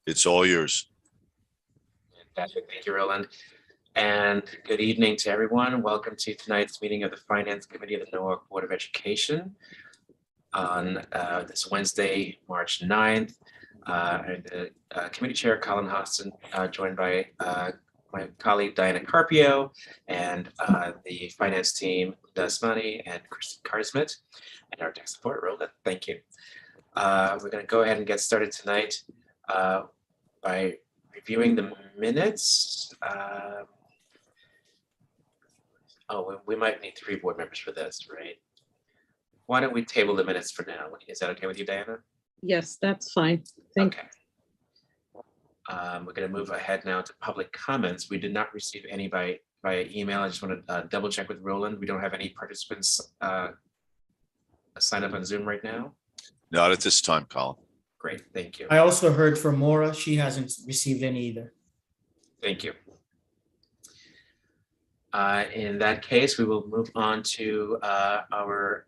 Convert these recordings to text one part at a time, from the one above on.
It's all yours. Fantastic. Thank you, Roland. And good evening to everyone. Welcome to tonight's meeting of the Finance Committee of the Newark Board of Education on this Wednesday, March 9th. And the committee chair, Colin Hostin, joined by my colleague, Diana Carpio, and the finance team, Dasmani and Kristen Carsmith, and our tech support, Roland. Thank you. We're going to go ahead and get started tonight by reviewing the minutes. We might need 3 board members for this, right? Why don't we table the minutes for now? Is that okay with you, Diana? Yes, that's fine. Thank Okay. We're going to move ahead now to public comments. We did not receive any via email. I just want to double check with Roland. We don't have any participants sign up on Zoom right now. Not at this time, Colin. Great, thank you. I also heard from Maura. She hasn't received any either. Thank you. In that case, we will move on to our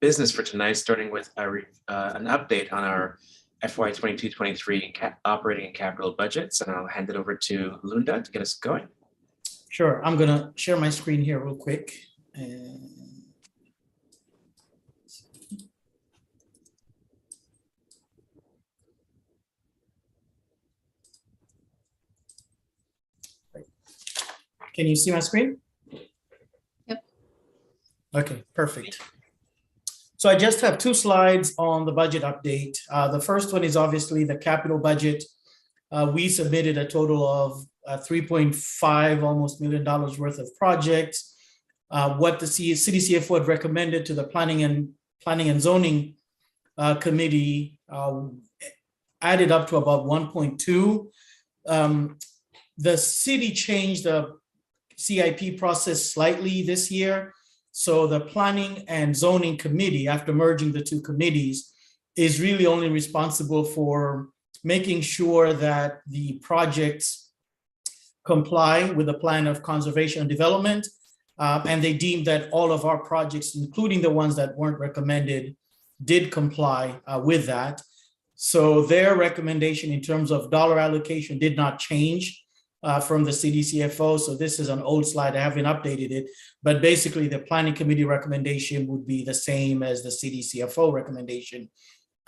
business for tonight, starting with an update on our FY 22-23 operating and capital budgets. And I'll hand it over to Lunda to get us going. Sure. I'm going to share my screen here real quick. Can you see my screen? Yep. Okay, perfect. So I just have 2 slides on the budget update. The first one is obviously the capital budget. We submitted a total of $3.5 almost million worth of projects. What the city CFO had recommended to the planning and zoning committee added up to about 1.2. The city changed the CIP process slightly this year. So the planning and zoning committee, after merging the 2 committees, is really only responsible for making sure that the projects comply with the plan of conservation and development. And they deemed that all of our projects, including the ones that weren't recommended, did comply with that. So their recommendation in terms of dollar allocation did not change from the city CFO. So this is an old slide. I haven't updated it, but basically the planning committee recommendation would be the same as the city CFO recommendation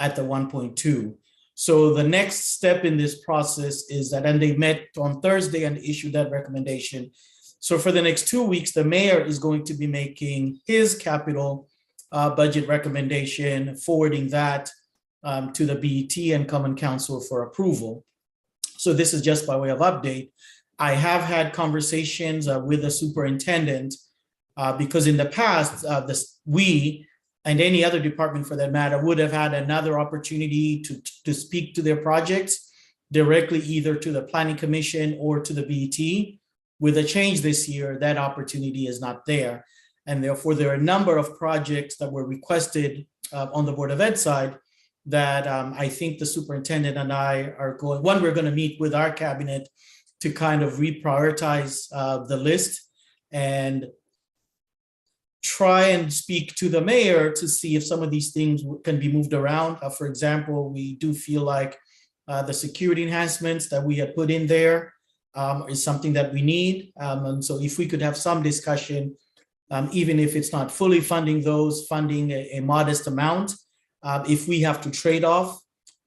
at the 1.2. So the next step in this process is that, and they met on Thursday and issued that recommendation. So for the next 2 weeks, the mayor is going to be making his capital budget recommendation, forwarding that to the BET and Common Council for approval. So this is just by way of update. I have had conversations with the superintendent because in the past, we and any other department for that matter would have had another opportunity to speak to their projects directly, either to the Planning Commission or to the BET. With a change this year, that opportunity is not there. And therefore, there are a number of projects that were requested on the Board of Ed side that I think the superintendent and I are going, one, we're going to meet with our cabinet to kind of reprioritize the list and try and speak to the mayor to see if some of these things can be moved around. For example, we do feel like the security enhancements that we had put in there is something that we need. And so if we could have some discussion, even if it's not fully funding those, funding a modest amount, if we have to trade off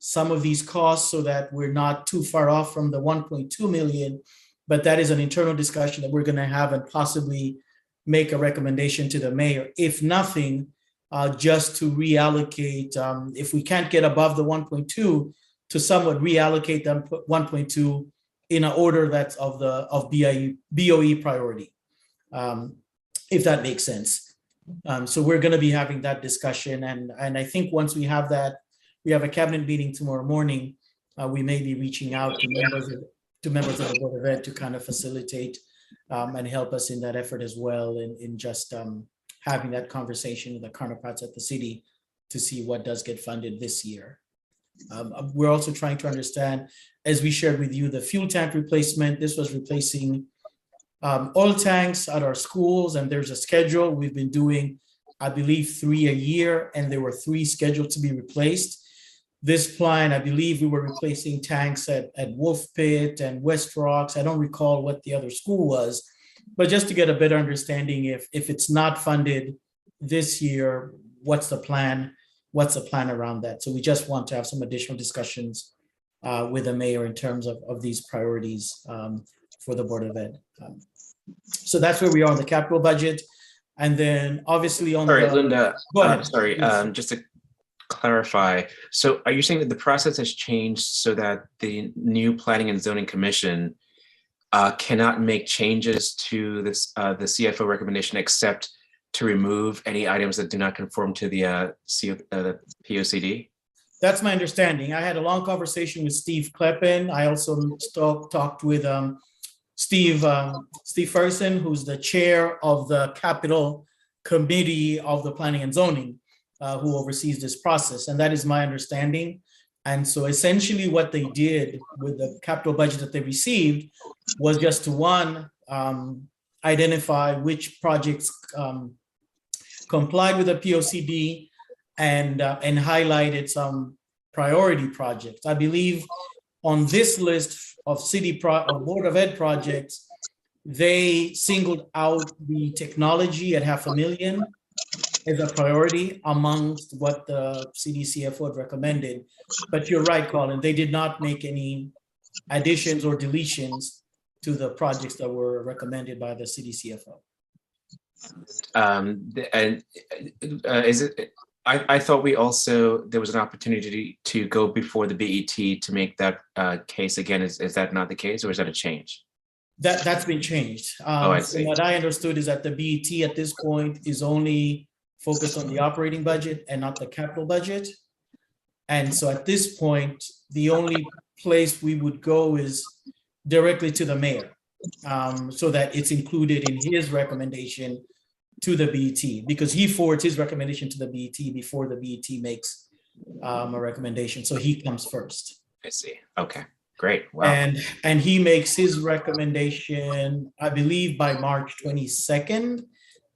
some of these costs so that we're not too far off from the 1.2 million, but that is an internal discussion that we're going to have and possibly make a recommendation to the mayor. If nothing, just to reallocate, if we can't get above the 1.2, to somewhat reallocate them 1.2 in an order that's of BOE priority, if that makes sense. So we're going to be having that discussion, and I think once we have that, we have a cabinet meeting tomorrow morning. We may be reaching out to members of the Board of Ed to kind of facilitate and help us in that effort as well, in just having that conversation with the counterparts at the city to see what does get funded this year. We're also trying to understand, as we shared with you, the fuel tank replacement. This was replacing oil tanks at our schools, and there's a schedule. We've been doing, I believe, 3 a year, and there were 3 scheduled to be replaced. this plan, I believe we were replacing tanks at Wolf Pit and West Rocks. I don't recall what the other school was, but just to get a better understanding, if it's not funded this year, what's the plan? What's the plan around that? So we just want to have some additional discussions with the mayor in terms of these priorities for the Board of Ed. So that's where we are on the capital budget. And then obviously on Sorry, the, Linda, go ahead. sorry, Yes. just to clarify. So are you saying that the process has changed so that the new Planning and Zoning Commission cannot make changes to this, the CFO recommendation except to remove any items that do not conform to the POCD? That's my understanding. I had a long conversation with Steve Kleppen. I also talked with Steve Ferguson, who's the chair of the capital committee of the planning and zoning, who oversees this process. And that is my understanding. And so essentially what they did with the capital budget that they received was just to one, identify which projects complied with the POCD and highlighted some priority projects. I believe on this list of Board of Ed projects, they singled out the technology at $500,000 as a priority amongst what the CDCFO had recommended. But you're right, Colin, they did not make any additions or deletions to the projects that were recommended by the CDCFO. Is it? I thought there was an opportunity to go before the BET to make that case again. Is that not the case, or is that a change? That's been changed. I see. What I understood is that the BET at this point is only focused on the operating budget and not the capital budget. And so at this point, the only place we would go is directly to the mayor, so that it's included in his recommendation to the BET, because he forwards his recommendation to the BET before the BET makes a recommendation. So he comes first. I see. Okay, great. Wow. And he makes his recommendation, I believe, by March 22nd.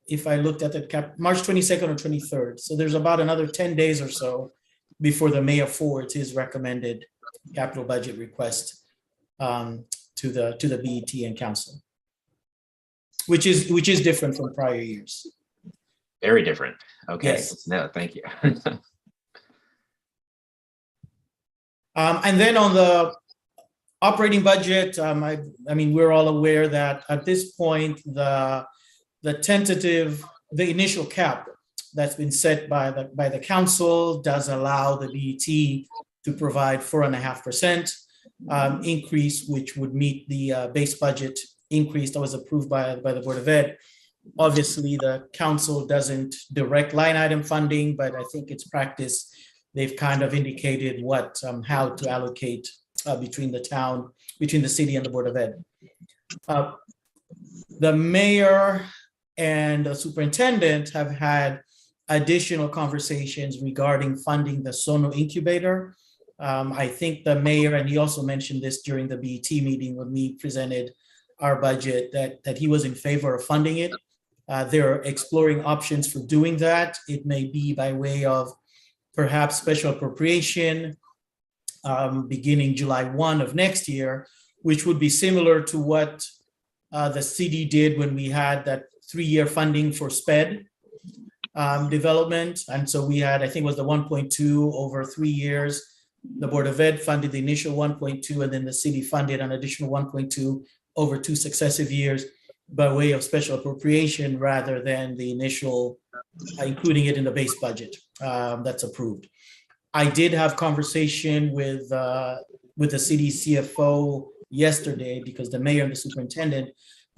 If I looked at the March 22nd or 23rd. So there's about another 10 days or so before the mayor forwards his recommended capital budget request to the BET and council, which is different from prior years. Very different. Okay. Yes. No, thank you. And then on the operating budget, I mean, we're all aware that at this point, the initial cap that's been set by the council does allow the BET to provide 4.5% increase, which would meet the base budget increase that was approved by the Board of Ed. Obviously, the council doesn't direct line item funding, but I think it's practice. They've kind of indicated how to allocate between the city and the Board of Ed. The mayor and the superintendent have had additional conversations regarding funding the Sono incubator. I think the mayor, and he also mentioned this during the BET meeting when we presented our budget, that he was in favor of funding it. They're exploring options for doing that. It may be by way of perhaps special appropriation beginning July 1 of next year, which would be similar to what the city did when we had that 3-year funding for SPED development. And so we had, I think it was the 1.2 over 3 years. The Board of Ed funded the initial 1.2, and then the city funded an additional 1.2 over 2 successive years by way of special appropriation rather than the initial including it in the base budget that's approved. I did have conversation with the city CFO yesterday because the mayor and the superintendent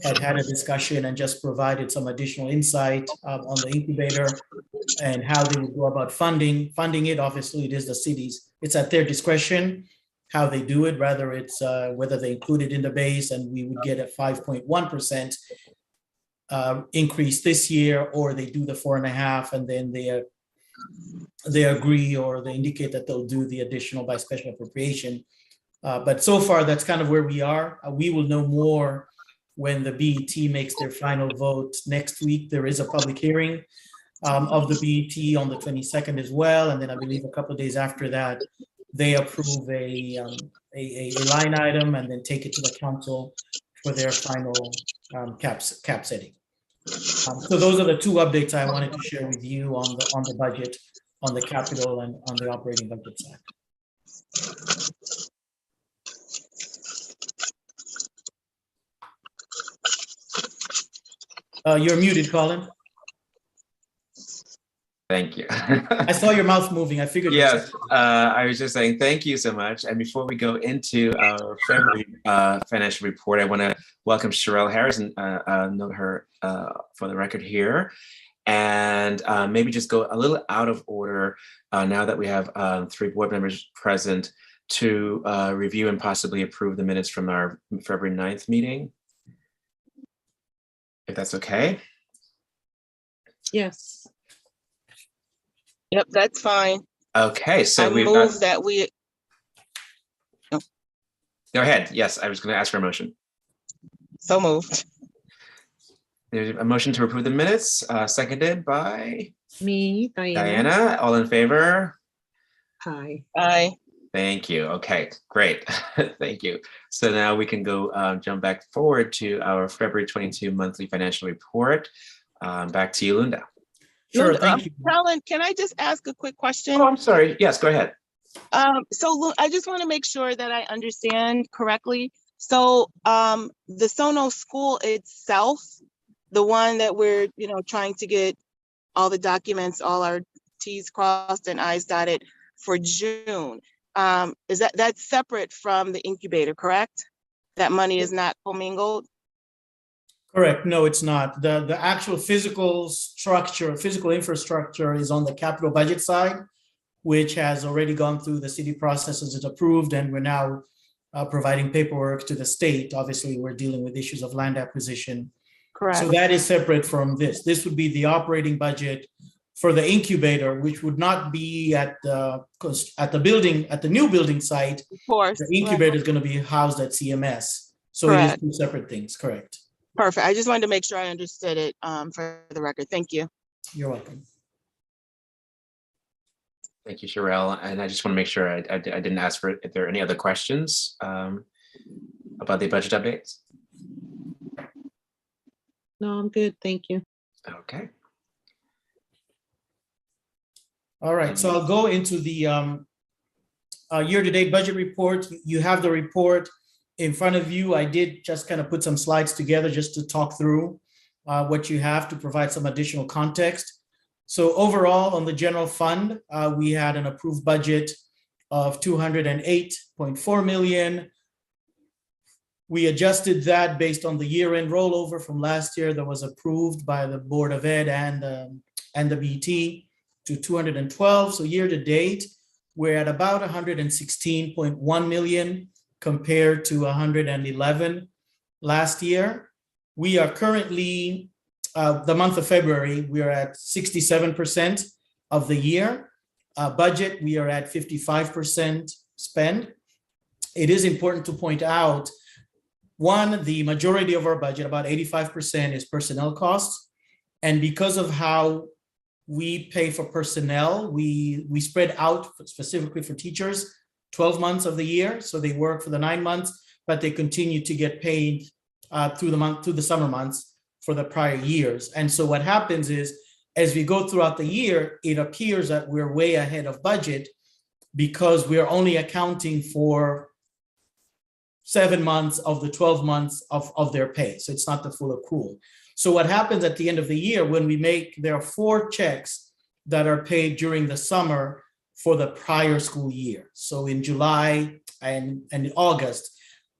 had a discussion and just provided some additional insight on the incubator and how they would go about funding it. Obviously, it is the city's, it's at their discretion how they do it, rather it's whether they include it in the base and we would get a 5.1% increase this year, or they do the 4.5 and then they agree or they indicate that they'll do the additional by special appropriation. But so far, that's kind of where we are. We will know more when the BET makes their final vote next week. There is a public hearing of the BET on the 22nd as well. And then I believe a couple of days after that, they approve a line item and then take it to the council for their final cap setting. So those are the two updates I wanted to share with you on the budget, on the capital and on the operating budget side. You're muted, Colin. Thank you. I saw your mouth moving. I figured. Yes, I was just saying thank you so much. And before we go into our February financial report, I want to welcome Sherelle Harris and note her for the record here. And maybe just go a little out of order now that we have 3 board members present to review and possibly approve the minutes from our February 9th meeting. If that's okay. Yes. Yep, that's fine. Okay, so I we've move got, that we, go ahead. Yes, I was going to ask for a motion. so moved. There's a motion to approve the minutes, seconded by Me, Diana. Diana. All in favor? Hi. Aye. Thank you. Okay, great. Thank you. So now we can go jump back forward to our February 22 monthly financial report. Back to you, Linda. Sure, Linda, thank you. Helen, can I just ask a quick question? Oh, I'm sorry. Yes, go ahead. So I just want to make sure that I understand correctly. So the Sono school itself, the one that we're, trying to get all the documents, all our T's crossed and I's dotted for June. Is that's separate from the incubator, correct? That money is not commingled? Correct. No, it's not. The actual physical structure, physical infrastructure is on the capital budget side, which has already gone through the city processes. It's approved, and we're now providing paperwork to the state. Obviously, we're dealing with issues of land acquisition. Correct. So that is separate from this. This would be the operating budget for the incubator, which would not be at the new building site. Of course. The incubator is going to be housed at CMS. So Correct. it is 2 separate things. Correct. Perfect. I just wanted to make sure I understood it for the record. Thank you. You're welcome. Thank you, Sherelle. And I just want to make sure I didn't ask for if there are any other questions about the budget updates. No, I'm good. Thank you. Okay. All right, so I'll go into the year-to-date budget report. You have the report in front of you. I did just kind of put some slides together just to talk through what you have to provide some additional context. So overall, on the general fund, we had an approved budget of $208.4 million. We adjusted that based on the year-end rollover from last year that was approved by the Board of Ed and the BT to 212. So year to date, we're at about 116.1 million compared to 111 last year. We are currently, the month of February, we are at 67% of the year. Budget, we are at 55% spend. It is important to point out, one, the majority of our budget, about 85%, is personnel costs. And because of how we pay for personnel, we spread out specifically for teachers 12 months of the year. So they work for the 9 months, but they continue to get paid through the summer months for the prior years. And so what happens is, as we go throughout the year, it appears that we're way ahead of budget because we're only accounting for 7 months of the 12 months of their pay. So it's not the full accrual. So what happens at the end of the year when there are 4 checks that are paid during the summer for the prior school year. So in July and in August,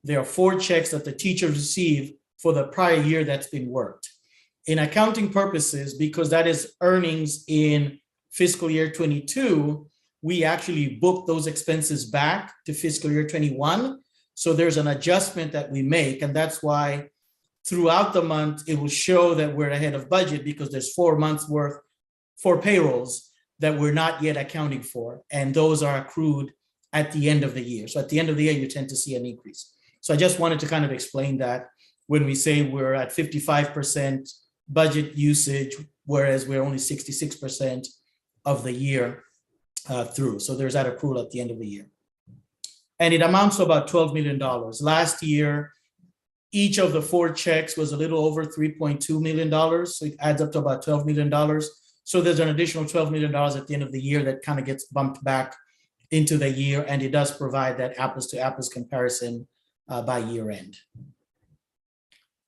there are 4 checks that the teachers receive for the prior year that's been worked. In accounting purposes, because that is earnings in fiscal year 22, we actually book those expenses back to fiscal year 21. So there's an adjustment that we make, and that's why throughout the month, it will show that we're ahead of budget because there's 4 months worth, 4 payrolls that we're not yet accounting for. And those are accrued at the end of the year. So at the end of the year, you tend to see an increase. So I just wanted to kind of explain that when we say we're at 55% budget usage, whereas we're only 66% of the year through. So there's that accrual at the end of the year. and it amounts to about $12 million. Last year, each of the 4 checks was a little over $3.2 million. So it adds up to about $12 million. So there's an additional $12 million at the end of the year that kind of gets bumped back into the year. And it does provide that apples to apples comparison by year end.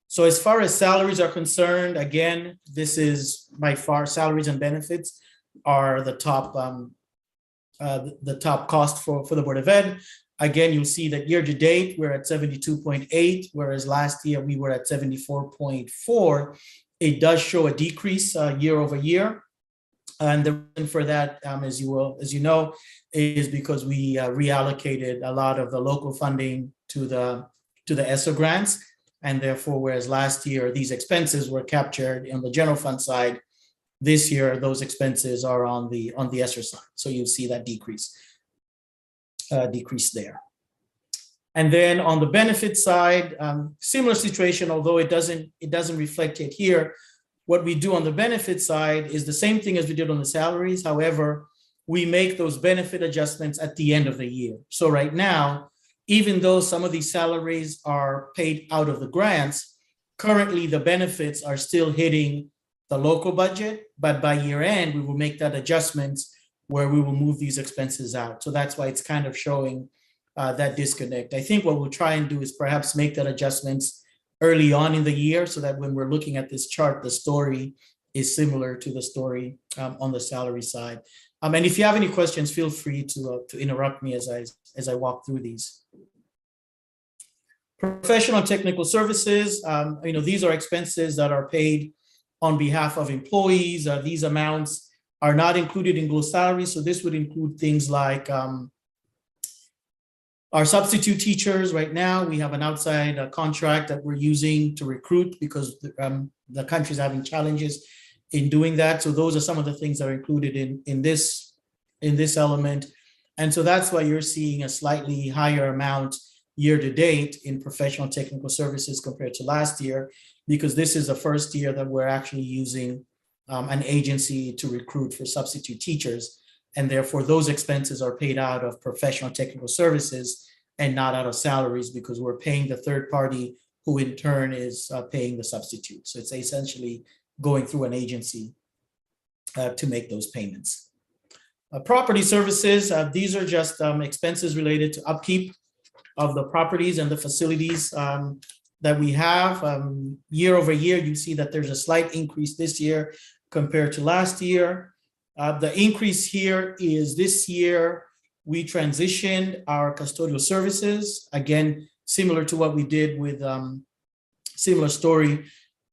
So as far as salaries are concerned, again, this is by far salaries and benefits are the top cost for the Board of Ed. Again, you'll see that year to date, we're at 72.8, whereas last year we were at 74.4. It does show a decrease year over year. And the reason for that, as you know, is because we reallocated a lot of the local funding to the ESSER grants. And therefore, whereas last year these expenses were captured on the general fund side, this year those expenses are on the ESSER side. So you'll see that decrease there. And then on the benefit side, similar situation, although it doesn't reflect it here. What we do on the benefit side is the same thing as we did on the salaries. However, we make those benefit adjustments at the end of the year. So right now, even though some of these salaries are paid out of the grants, currently the benefits are still hitting the local budget, but by year end, we will make that adjustment where we will move these expenses out. So that's why it's kind of showing that disconnect. I think what we'll try and do is perhaps make that adjustments early on in the year so that when we're looking at this chart, the story is similar to the story on the salary side. And if you have any questions, feel free to interrupt me as I walk through these. Professional technical services, these are expenses that are paid on behalf of employees. These amounts are not included in gross salaries. So this would include things like our substitute teachers. Right now, we have an outside contract that we're using to recruit because the country is having challenges in doing that. So those are some of the things that are included in this element. And so that's why you're seeing a slightly higher amount year to date in professional technical services compared to last year, because this is the first year that we're actually using an agency to recruit for substitute teachers. And therefore those expenses are paid out of professional technical services and not out of salaries, because we're paying the third party who in turn is paying the substitute. So it's essentially going through an agency to make those payments. Property services, these are just expenses related to upkeep of the properties and the facilities that we have. Year over year, you see that there's a slight increase this year compared to last year. The increase here is this year, we transitioned our custodial services. Again, similar to what we did with similar story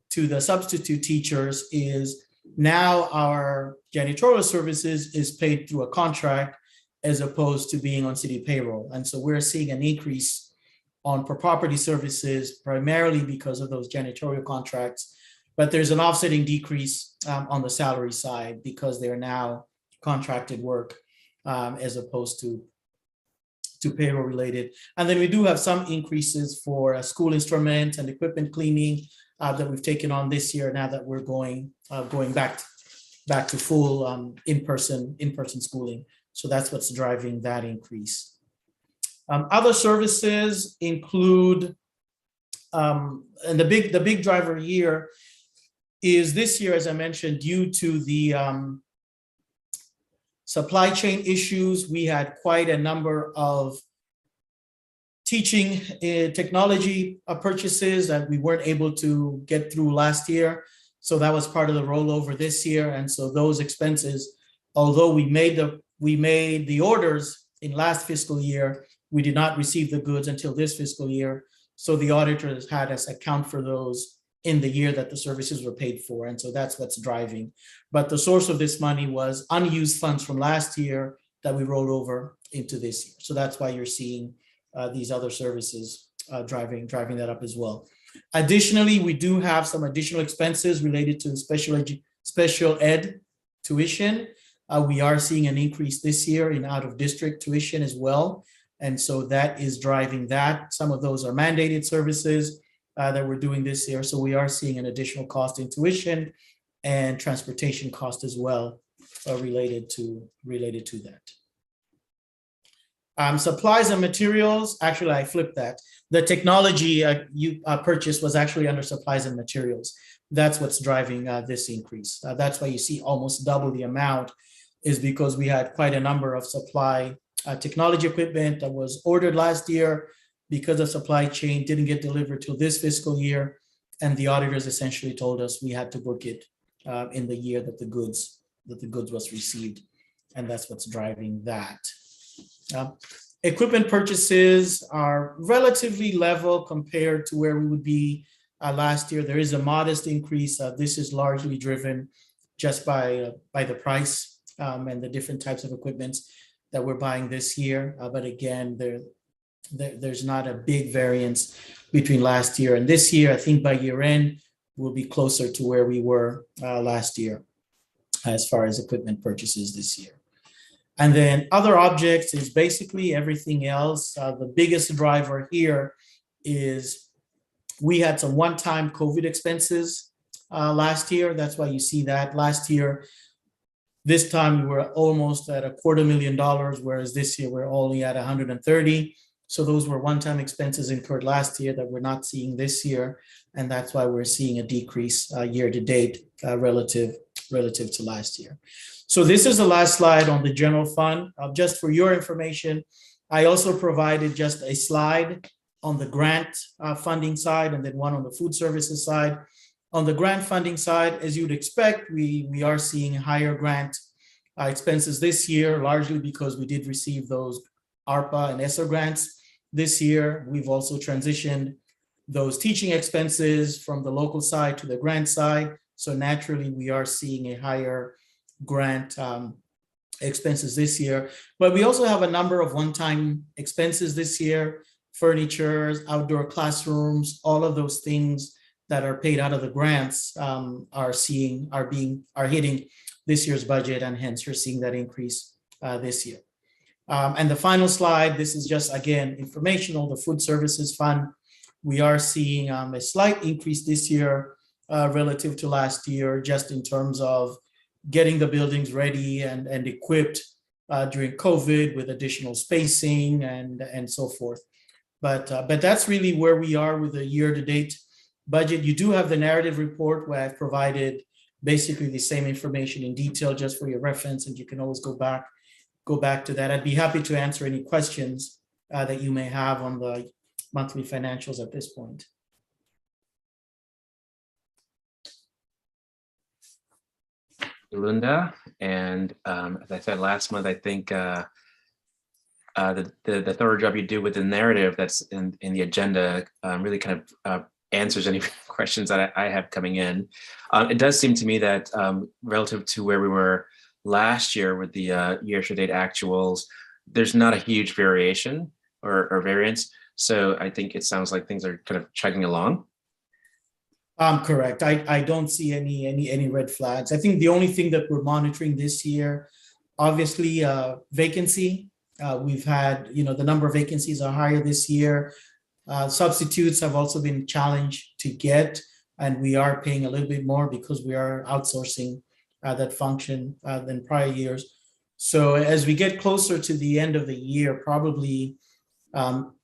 to the substitute teachers, is now our janitorial services is paid through a contract as opposed to being on city payroll. And so we're seeing an increase on property services primarily because of those janitorial contracts, but there's an offsetting decrease on the salary side because they're now contracted work as opposed to payroll related. And then we do have some increases for school instruments and equipment cleaning that we've taken on this year now that we're going back to full in-person schooling. So that's what's driving that increase. Other services include, and the big driver here is this year, as I mentioned, due to the supply chain issues, we had quite a number of teaching technology purchases that we weren't able to get through last year. So that was part of the rollover this year. And so those expenses, although we made the orders in last fiscal year, we did not receive the goods until this fiscal year. So the auditors had us account for those in the year that the services were paid for. And so that's what's driving. But the source of this money was unused funds from last year that we rolled over into this year. So that's why you're seeing these other services driving that up as well. Additionally, we do have some additional expenses related to special ed tuition. We are seeing an increase this year in out-of-district tuition as well. And so that is driving that. Some of those are mandated services that we're doing this year. So we are seeing an additional cost in tuition and transportation cost as well related to that. Supplies and materials, actually, I flipped that. The technology you purchased was actually under supplies and materials. That's what's driving this increase. That's why you see almost double the amount, is because we had quite a number of supply technology equipment that was ordered last year because of supply chain, didn't get delivered till this fiscal year. And the auditors essentially told us we had to book it in the year that the goods was received. And that's what's driving that. Equipment purchases are relatively level compared to where we would be last year. There is a modest increase. This is largely driven just by the price and the different types of equipment that we're buying this year. But again, there's not a big variance between last year and this year. I think by year end, we'll be closer to where we were last year as far as equipment purchases this year. And then other objects is basically everything else. The biggest driver here is we had some one-time COVID expenses last year. That's why you see that. Last year, this time we were almost at $250,000, whereas this year we're only at 130. So those were one-time expenses incurred last year that we're not seeing this year. And that's why we're seeing a decrease year to date relative to last year. So this is the last slide on the general fund. Just for your information, I also provided just a slide on the grant funding side and then one on the food services side. On the grant funding side, as you'd expect, we are seeing higher grant expenses this year, largely because we did receive those ARPA and ESSER grants this year. We've also transitioned those teaching expenses from the local side to the grant side. So naturally, we are seeing a higher grant expenses this year. But we also have a number of one-time expenses this year: furniture, outdoor classrooms, all of those things that are paid out of the grants are hitting this year's budget, and hence you're seeing that increase this year. And the final slide, this is just, again, informational. The food services fund, we are seeing a slight increase this year relative to last year, just in terms of getting the buildings ready and equipped during COVID with additional spacing and so forth. But that's really where we are with the year-to-date budget. You do have the narrative report where I've provided basically the same information in detail just for your reference, and you can always go back to that. I'd be happy to answer any questions that you may have on the monthly financials at this point. Linda, and as I said last month, I think the thorough job you do with the narrative that's in the agenda really kind of answers any questions that I have coming in. It does seem to me that relative to where we were last year with the year-to-date actuals, there's not a huge variation or variance. So I think it sounds like things are kind of chugging along. Correct. I don't see any red flags. I think the only thing that we're monitoring this year, obviously, vacancy. We've had, the number of vacancies are higher this year. Substitutes have also been challenged to get, and we are paying a little bit more because we are outsourcing that function than prior years. So as we get closer to the end of the year, probably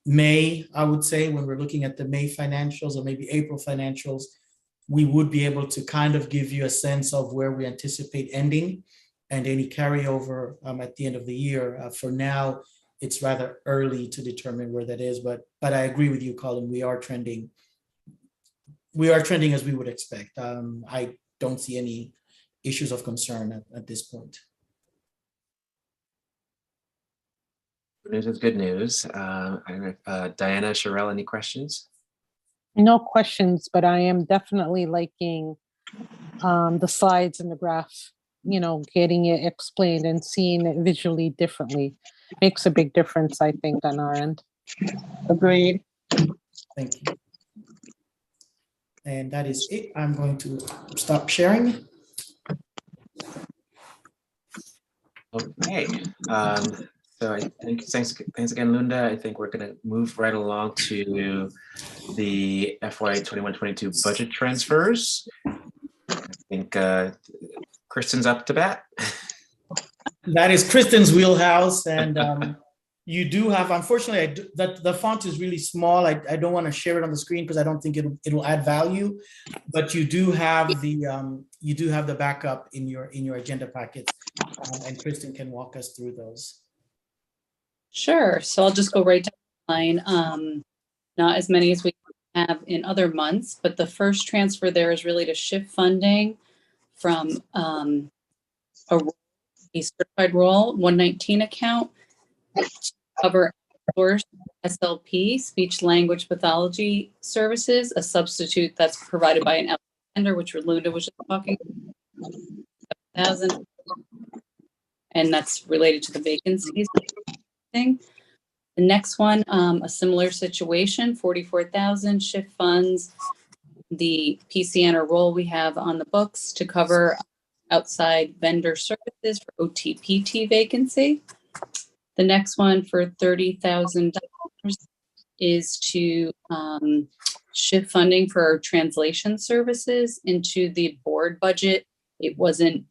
May, I would say, when we're looking at the May financials or maybe April financials, we would be able to kind of give you a sense of where we anticipate ending and any carryover at the end of the year. For now, it's rather early to determine where that is, but I agree with you, Colin. We are trending as we would expect. I don't see any issues of concern at this point. Good news is good news. I don't know, Diana, Sherelle, any questions? No questions, but I am definitely liking the slides and the graph, getting it explained and seeing it visually differently makes a big difference, I think, on our end. Agreed. Thank you. And that is it. I'm going to stop sharing. Okay. So I think thanks again, Linda. I think we're going to move right along to the FY 21-22 budget transfers. I think Kristen's up to bat. That is Kristen's wheelhouse, and You do have, unfortunately, that the font is really small. I don't want to share it on the screen because I don't think it'll add value. But you do have the backup in your agenda packets, and Kristen can walk us through those. Sure. So I'll just go right down the line. Not as many as we have in other months, but the first transfer there is really to shift funding from a certified role 119 account to cover source SLP, speech language pathology services, a substitute that's provided by an vendor, which Lunda was just talking about, 7,000, and that's related to the vacancies thing. The next one, a similar situation, 44,000 shift funds, the PCN or role we have on the books to cover outside vendor services for OTPT vacancy. The next one for $30,000 is to shift funding for our translation services into the board budget. It wasn't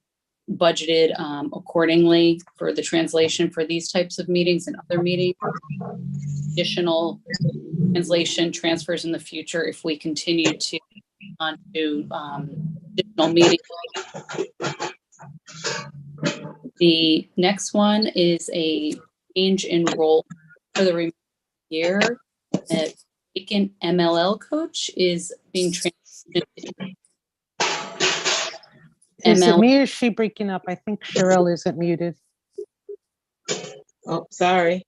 budgeted accordingly for the translation for these types of meetings and other meetings. Additional translation transfers in the future if we continue to on to additional meetings. The next one is a change in role for the remaining year. A vacant MLL coach is being transitioned. Is it me or is she breaking up? I think Cheryl isn't muted. Oh, sorry.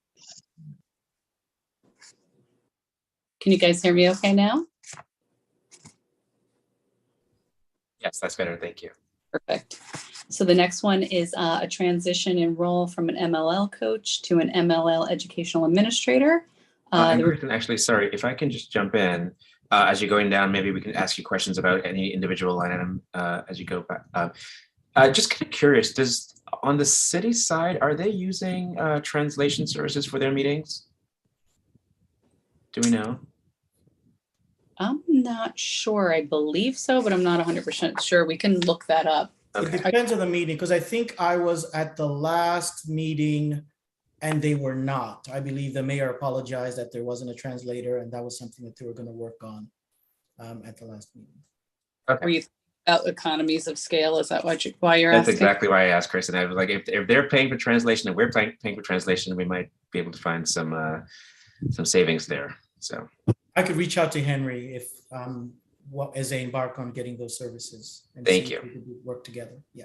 Can you guys hear me okay now? Yes, that's better. Thank you. Perfect. So the next one is a transition in role from an MLL coach to an MLL educational administrator. And Kristen, actually, sorry, if I can just jump in. As you're going down, maybe we can ask you questions about any individual line item as you go back. Just kind of curious, on the city side, are they using translation services for their meetings? Do we know? I'm not sure. I believe so, but I'm not 100% sure. We can look that up. Okay. It depends on the meeting, because I think I was at the last meeting and they were not. I believe the mayor apologized that there wasn't a translator, and that was something that they were going to work on at the last meeting. Okay. Were you about economies of scale? Is that why you're That's asking? exactly why I asked Kristen. I was like, if they're paying for translation and we're paying for translation, we might be able to find some savings there. So I could reach out to Henry if as they embark on getting those services. And Thank see you. if we could work together. Yeah.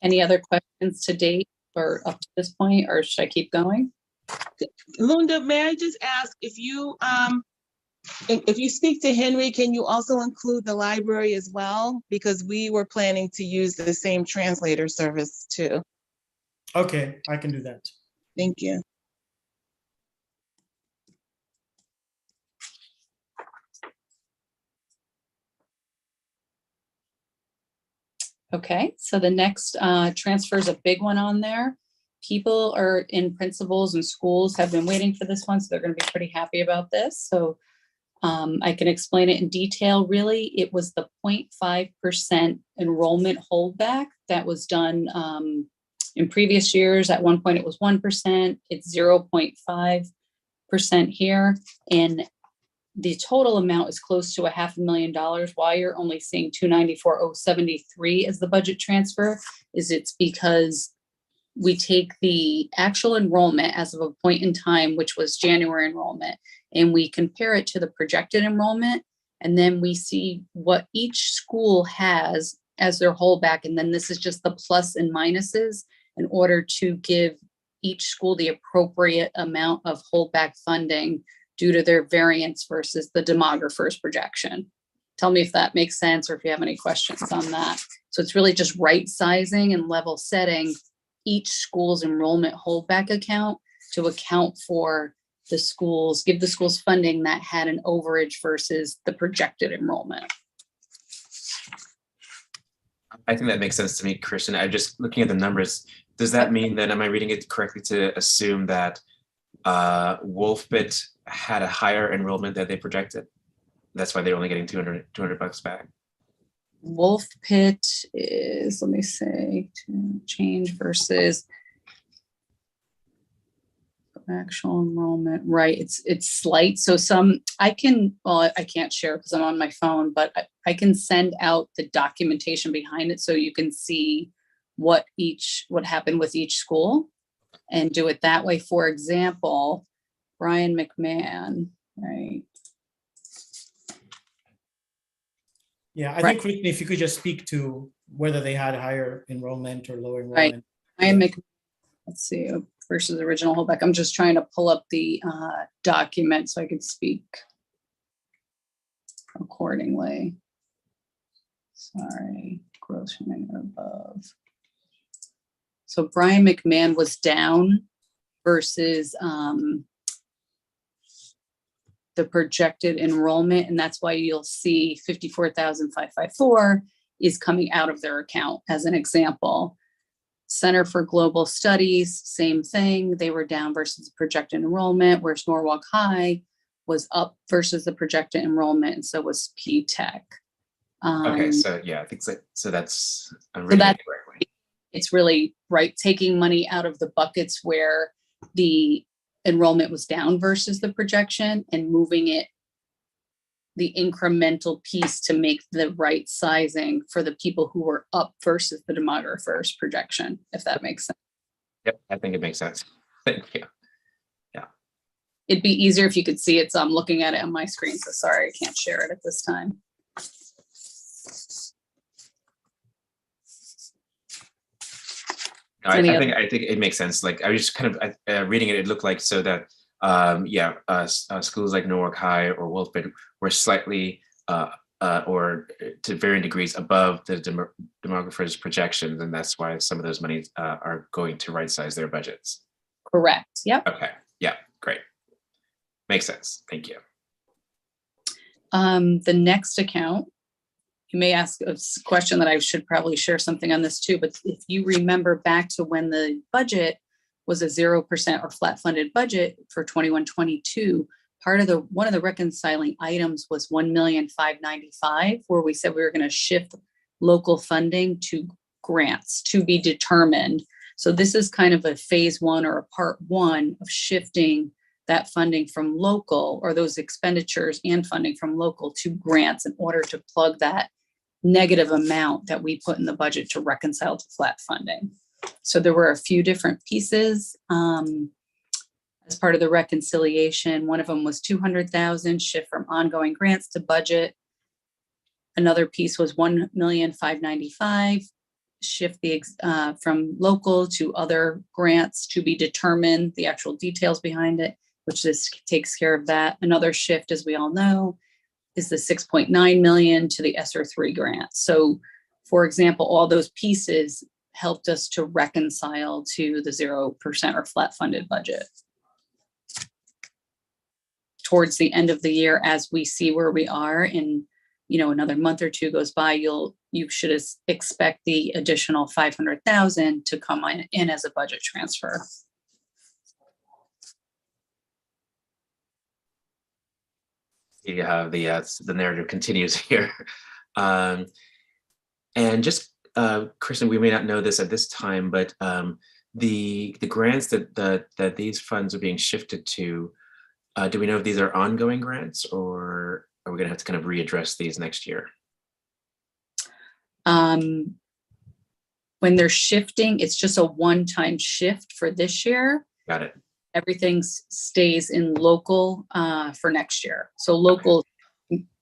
Any other questions to date or up to this point, or should I keep going? Lunda, may I just ask if you speak to Henry, can you also include the library as well? Because we were planning to use the same translator service too. Okay, I can do that. Thank you. Okay, so the next transfer is a big one on there. People are in principals and schools have been waiting for this one, so they're going to be pretty happy about this. So I can explain it in detail. Really, it was the 0.5% enrollment holdback that was done in previous years. At one point, it was 1%. It's 0.5% here, and the total amount is close to $500,000. Why you're only seeing $294,073 as the budget transfer is it's because we take the actual enrollment as of a point in time, which was January enrollment, and we compare it to the projected enrollment, and then we see what each school has as their holdback, and then this is just the plus and minuses in order to give each school the appropriate amount of holdback funding due to their variance versus the demographer's projection. Tell me if that makes sense or if you have any questions on that. So it's really just right sizing and level setting each school's enrollment holdback account to account for the schools, give the schools funding that had an overage versus the projected enrollment. I think that makes sense to me, Christian. I'm just looking at the numbers. Does that mean that, am I reading it correctly to assume that Wolfbit had a higher enrollment than they projected? That's why they're only getting $200 back. Wolf Pit is, let me say, change versus, Actual enrollment, right, it's slight, so I can't share because I'm on my phone, but I can send out the documentation behind it so you can see what happened with each school and do it that way. For example, Brian McMahon, right? Yeah, I think, Kristen, if you could just speak to whether they had higher enrollment or lower Right. enrollment. Brian McMahon, let's see, versus original holdback. I'm just trying to pull up the document so I could speak accordingly. Sorry, gross remainder above. So Brian McMahon was down versus the projected enrollment, and that's why you'll see 54,554 is coming out of their account as an example. Center for Global Studies, same thing. They were down versus projected enrollment, whereas Norwalk High was up versus the projected enrollment, and so was P Tech. Okay, so yeah, I think so. So that's I'm reading that's- it correctly. It's really right, taking money out of the buckets where the enrollment was down versus the projection and moving it the incremental piece to make the right sizing for the people who were up versus the demographer's projection, if that makes sense. Yep, I think it makes sense. Thank you. It'd be easier if you could see it, so I'm looking at it on my screen, so sorry, I can't share it at this time. No, I think it makes sense. Like I was just kind of reading it. It looked like so that schools like Norwalk High or Wolfbridge were slightly or to varying degrees above the demographer's projections, and that's why some of those monies are going to right size their budgets. Correct. Yep. Okay. Yeah. Great. Makes sense. Thank you. The next account, you may ask a question that I should probably share something on this too, but if you remember back to when the budget was a 0% or flat funded budget for 21-22, one of the reconciling items was 1,595,000, where we said we were going to shift local funding to grants to be determined. So this is kind of a phase one or a part one of shifting that funding from local, or those expenditures and funding from local, to grants in order to plug that negative amount that we put in the budget to reconcile to flat funding. So there were a few different pieces as part of the reconciliation. One of them was 200,000 shift from ongoing grants to budget. Another piece was 1,595,000 shift from local to other grants to be determined, the actual details behind it, which this takes care of that. Another shift, as we all know, is the 6.9 million to the ESSER 3 grant. So, for example, all those pieces helped us to reconcile to the 0% or flat funded budget. Towards the end of the year, as we see where we are, in another month or two goes by, you should expect the additional 500,000 to come in as a budget transfer. You have the narrative continues here, and just Kristen, we may not know this at this time, but the grants that these funds are being shifted to, do we know if these are ongoing grants, or are we going to have to kind of readdress these next year? When they're shifting, it's just a one-time shift for this year. Got it. Everything stays in local for next year. So local,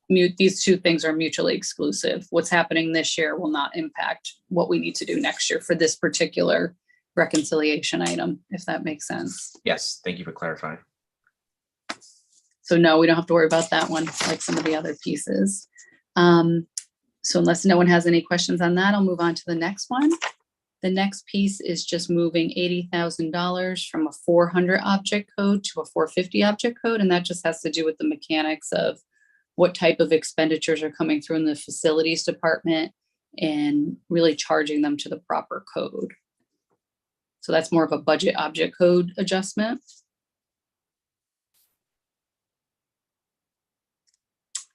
these two things are mutually exclusive. What's happening this year will not impact what we need to do next year for this particular reconciliation item, if that makes sense. Yes, thank you for clarifying. So no, we don't have to worry about that one like some of the other pieces. So unless no one has any questions on that, I'll move on to the next one. The next piece is just moving $80,000 from a 400 object code to a 450 object code. And that just has to do with the mechanics of what type of expenditures are coming through in the facilities department and really charging them to the proper code. So that's more of a budget object code adjustment.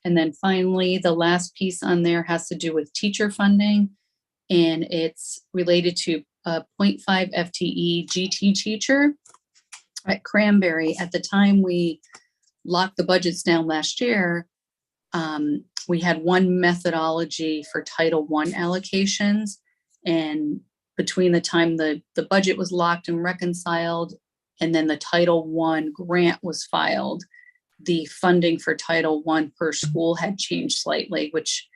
And then finally, the last piece on there has to do with teacher funding. And it's related to a 0.5 FTE GT teacher. at Cranberry, at the time we locked the budgets down last year, we had one methodology for Title I allocations. And between the time the budget was locked and reconciled, and then the Title I grant was filed, the funding for Title I per school had changed slightly, which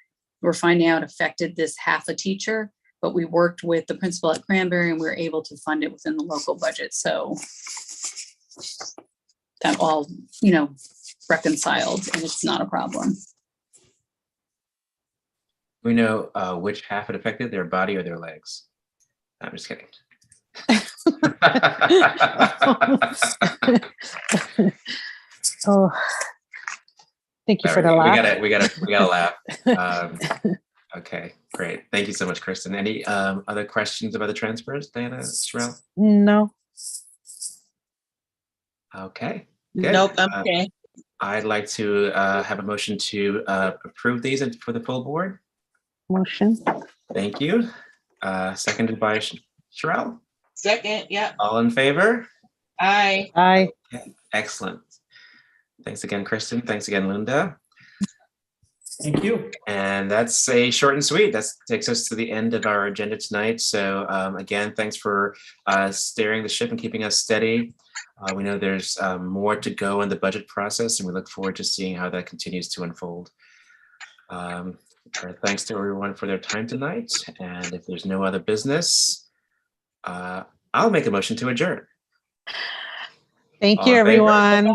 we're finding out affected this half a teacher. But we worked with the principal at Cranberry and we were able to fund it within the local budget. So that all, reconciled, and it's not a problem. We know which half it affected, their body or their legs. I'm just kidding. Oh, thank you for the we laugh. gotta laugh. Okay, great. Thank you so much, Kristen. Any other questions about the transfers, Diana, Sherelle? No. Okay. Good. Nope, I'm okay. I'd like to have a motion to approve these for the full board. Motion. Thank you. Seconded by Sherelle. Second, yeah, All in favor? aye. Aye. Excellent. Thanks again, Kristen. Thanks again, Linda. Thank you. And that's a short and sweet. That takes us to the end of our agenda tonight. So again, thanks for steering the ship and keeping us steady. We know there's more to go in the budget process, and we look forward to seeing how that continues to unfold. Our thanks to everyone for their time tonight. And if there's no other business, I'll make a motion to adjourn. Thank All you, in favor? everyone.